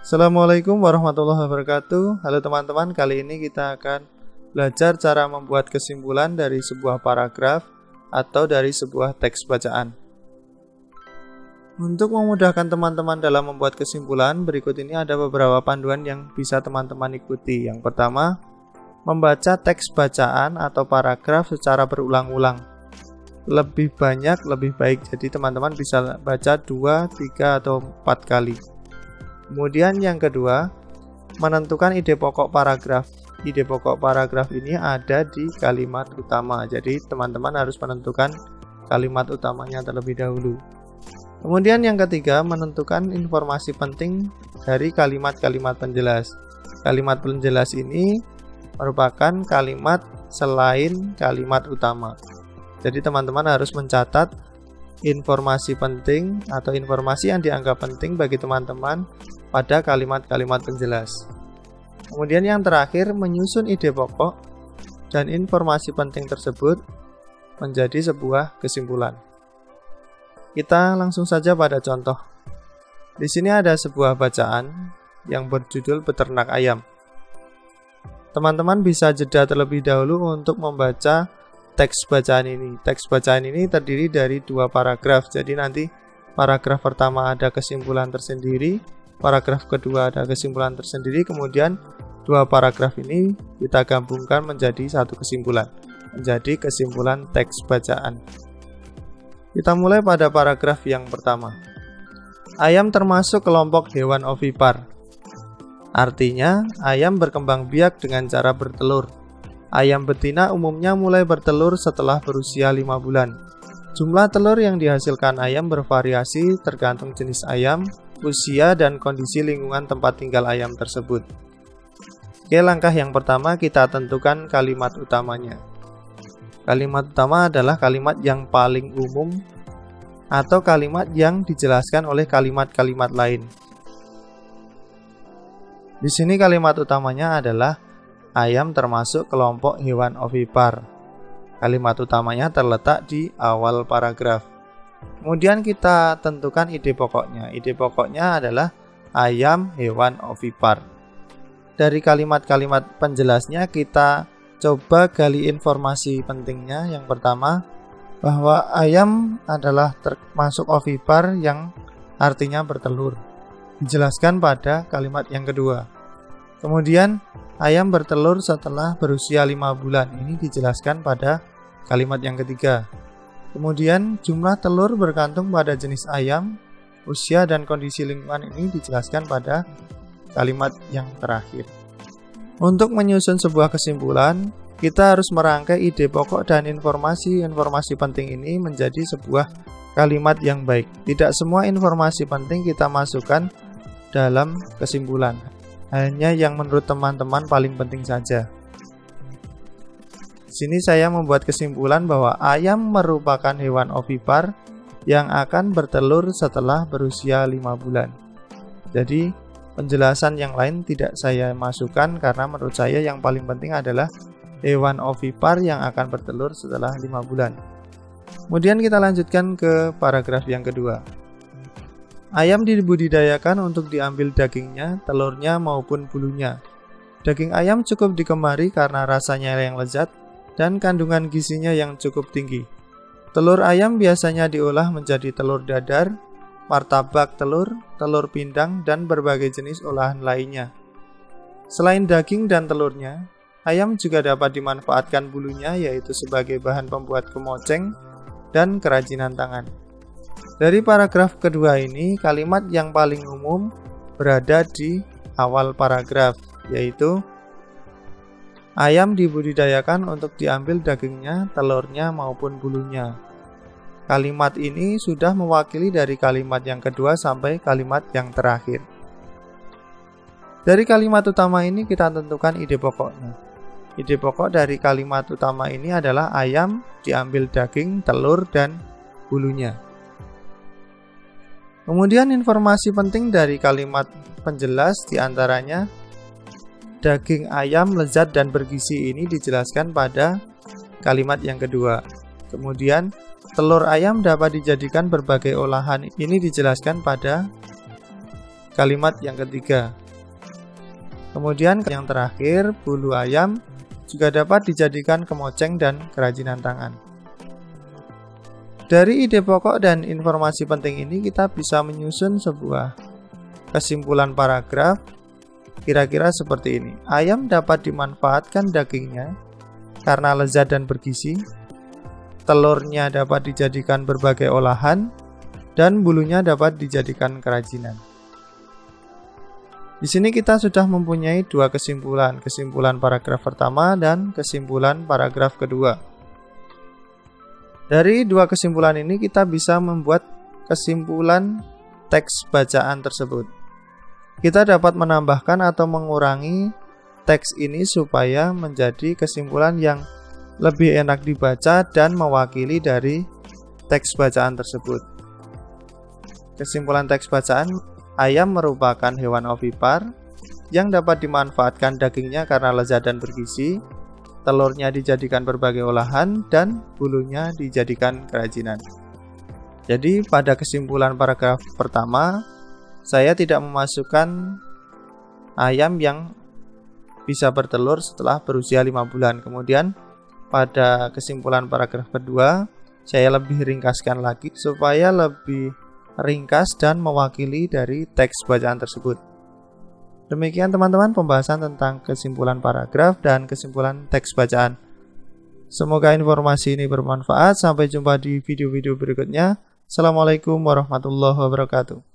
Assalamualaikum warahmatullahi wabarakatuh. Halo teman-teman, kali ini kita akan belajar cara membuat kesimpulan dari sebuah paragraf atau dari sebuah teks bacaan. Untuk memudahkan teman-teman dalam membuat kesimpulan, berikut ini ada beberapa panduan yang bisa teman-teman ikuti. Yang pertama, membaca teks bacaan atau paragraf secara berulang-ulang. Lebih banyak, lebih baik. Jadi teman-teman bisa baca 2, 3, atau 4 kali. Kemudian yang kedua, menentukan ide pokok paragraf. Ide pokok paragraf ini ada di kalimat utama. Jadi teman-teman harus menentukan kalimat utamanya terlebih dahulu. Kemudian yang ketiga, menentukan informasi penting dari kalimat-kalimat penjelas. Kalimat penjelas ini merupakan kalimat selain kalimat utama. Jadi teman-teman harus mencatat informasi penting atau informasi yang dianggap penting bagi teman-teman pada kalimat-kalimat penjelas. Kemudian yang terakhir, menyusun ide pokok dan informasi penting tersebut menjadi sebuah kesimpulan. Kita langsung saja pada contoh. Di sini ada sebuah bacaan yang berjudul Beternak Ayam. Teman-teman bisa jeda terlebih dahulu untuk membaca teks bacaan ini. Teks bacaan ini terdiri dari 2 paragraf. Jadi nanti paragraf pertama ada kesimpulan tersendiri, paragraf kedua ada kesimpulan tersendiri, kemudian 2 paragraf ini kita gabungkan menjadi satu kesimpulan, menjadi kesimpulan teks bacaan. Kita mulai pada paragraf yang pertama. Ayam termasuk kelompok hewan ovipar. Artinya, ayam berkembang biak dengan cara bertelur. Ayam betina umumnya mulai bertelur setelah berusia 5 bulan. Jumlah telur yang dihasilkan ayam bervariasi tergantung jenis ayam, usia, dan kondisi lingkungan tempat tinggal ayam tersebut. Oke, langkah yang pertama kita tentukan kalimat utamanya. Kalimat utama adalah kalimat yang paling umum atau kalimat yang dijelaskan oleh kalimat-kalimat lain. Di sini kalimat utamanya adalah ayam termasuk kelompok hewan ovipar. Kalimat utamanya terletak di awal paragraf. Kemudian kita tentukan ide pokoknya. Ide pokoknya adalah ayam hewan ovipar. Dari kalimat-kalimat penjelasnya kita coba gali informasi pentingnya. Yang pertama, bahwa ayam adalah termasuk ovipar yang artinya bertelur. Dijelaskan pada kalimat yang kedua. Kemudian, ayam bertelur setelah berusia 5 bulan. Ini dijelaskan pada kalimat yang ketiga. Kemudian, jumlah telur bergantung pada jenis ayam, usia, dan kondisi lingkungan. Ini dijelaskan pada kalimat yang terakhir. Untuk menyusun sebuah kesimpulan, kita harus merangkai ide pokok dan informasi penting ini menjadi sebuah kalimat yang baik. Tidak semua informasi penting kita masukkan dalam kesimpulan. Hanya yang menurut teman-teman paling penting saja. Di sini saya membuat kesimpulan bahwa ayam merupakan hewan ovipar yang akan bertelur setelah berusia 5 bulan. Jadi, penjelasan yang lain tidak saya masukkan karena menurut saya yang paling penting adalah hewan ovipar yang akan bertelur setelah 5 bulan. Kemudian kita lanjutkan ke paragraf yang kedua. Ayam dibudidayakan untuk diambil dagingnya, telurnya maupun bulunya. Daging ayam cukup digemari karena rasanya yang lezat dan kandungan gizinya yang cukup tinggi. Telur ayam biasanya diolah menjadi telur dadar, martabak telur, telur pindang, dan berbagai jenis olahan lainnya. Selain daging dan telurnya, ayam juga dapat dimanfaatkan bulunya yaitu sebagai bahan pembuat kemoceng dan kerajinan tangan. Dari paragraf kedua ini, kalimat yang paling umum berada di awal paragraf, yaitu ayam dibudidayakan untuk diambil dagingnya, telurnya, maupun bulunya. Kalimat ini sudah mewakili dari kalimat yang kedua sampai kalimat yang terakhir. Dari kalimat utama ini kita tentukan ide pokoknya. Ide pokok dari kalimat utama ini adalah ayam diambil daging, telur, dan bulunya. Kemudian informasi penting dari kalimat penjelas diantaranya daging ayam lezat dan bergizi ini dijelaskan pada kalimat yang kedua. Kemudian telur ayam dapat dijadikan berbagai olahan ini dijelaskan pada kalimat yang ketiga. Kemudian yang terakhir, bulu ayam juga dapat dijadikan kemoceng dan kerajinan tangan. Dari ide pokok dan informasi penting ini kita bisa menyusun sebuah kesimpulan paragraf kira-kira seperti ini. Ayam dapat dimanfaatkan dagingnya karena lezat dan bergizi. Telurnya dapat dijadikan berbagai olahan dan bulunya dapat dijadikan kerajinan. Di sini kita sudah mempunyai dua kesimpulan paragraf pertama dan kesimpulan paragraf kedua. Dari dua kesimpulan ini kita bisa membuat kesimpulan teks bacaan tersebut. Kita dapat menambahkan atau mengurangi teks ini supaya menjadi kesimpulan yang lebih enak dibaca dan mewakili dari teks bacaan tersebut. Kesimpulan teks bacaan, ayam merupakan hewan ovipar yang dapat dimanfaatkan dagingnya karena lezat dan bergizi, telurnya dijadikan berbagai olahan, dan bulunya dijadikan kerajinan. Jadi pada kesimpulan paragraf pertama, saya tidak memasukkan ayam yang bisa bertelur setelah berusia 5 bulan. Kemudian pada kesimpulan paragraf kedua, saya lebih ringkaskan lagi supaya lebih ringkas dan mewakili dari teks bacaan tersebut. Demikian teman-teman pembahasan tentang kesimpulan paragraf dan kesimpulan teks bacaan. Semoga informasi ini bermanfaat. Sampai jumpa di video-video berikutnya. Assalamualaikum warahmatullahi wabarakatuh.